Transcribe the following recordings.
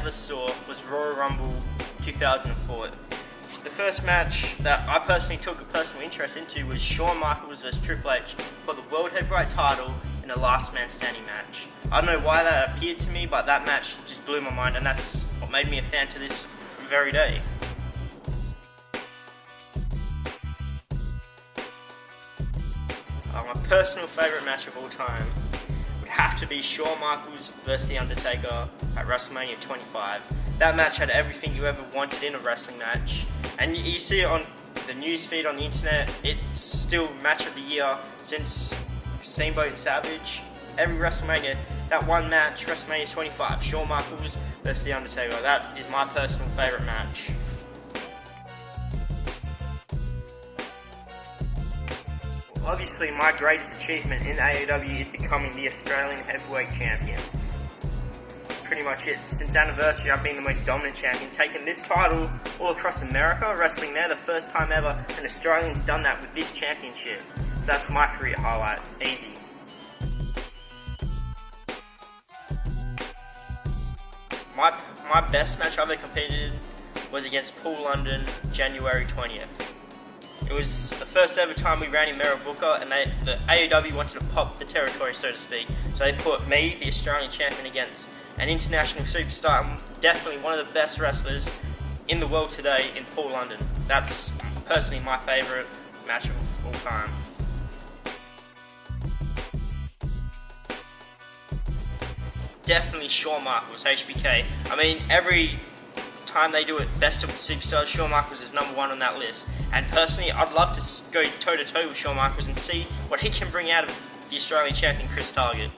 ever saw was Royal Rumble 2004. The first match that I personally took a personal interest into was Shawn Michaels vs Triple H for the World Heavyweight title in a last man standing match. I don't know why that appeared to me, but that match just blew my mind, and that's what made me a fan to this very day. My personal favourite match of all time would have to be Shawn Michaels vs The Undertaker at WrestleMania 25. That match had everything you ever wanted in a wrestling match, and you see it on the news feed on the internet. It's still match of the year since Steamboat and Savage. Every WrestleMania, that one match, WrestleMania 25, Shawn Michaels vs The Undertaker, that is my personal favourite match. Obviously, my greatest achievement in AAW is becoming the Australian Heavyweight Champion. Pretty much it. Since anniversary, I've been the most dominant champion, taking this title all across America, wrestling there the first time ever, and Australians done that with this championship. So that's my career highlight. Easy. My best match I've ever competed in was against Paul London, January 20th. It was the first ever time we ran in Mera Booker, and the AAW wanted to pop the territory, so to speak. So they put me, the Australian champion, against an international superstar, and definitely one of the best wrestlers in the world today, in Paul London. That's personally my favourite match of all time. Definitely Shawn Michaels, HBK. I mean, every time they do it, Best of the Superstars, Shawn Michaels is #1 on that list. And personally, I'd love to go toe-to-toe with Shawn Michaels and see what he can bring out of the Australian champion, Chris Target.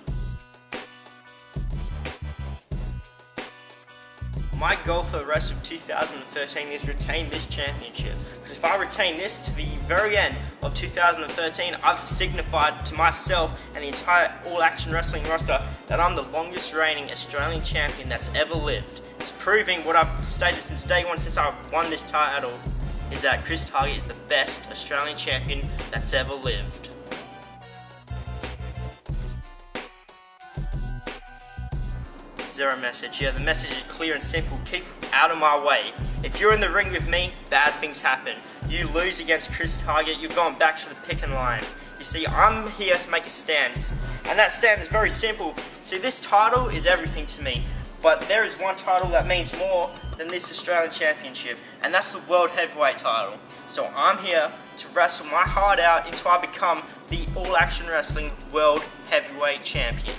My goal for the rest of 2013 is retain this championship. Because if I retain this to the very end of 2013, I've signified to myself and the entire All Action Wrestling roster that I'm the longest reigning Australian champion that's ever lived. It's proving what I've stated since day one, since I won this title, is that Chris Target is the best Australian champion that's ever lived. Is there a message? Yeah, the message is clear and simple. Keep out of my way. If you're in the ring with me, bad things happen. You lose against Chris Target, you're going back to the picking line. You see, I'm here to make a stand, and that stand is very simple. See, this title is everything to me, but there is one title that means more than this Australian Championship, and that's the World Heavyweight title. So I'm here to wrestle my heart out until I become the All Action Wrestling World Heavyweight Champion.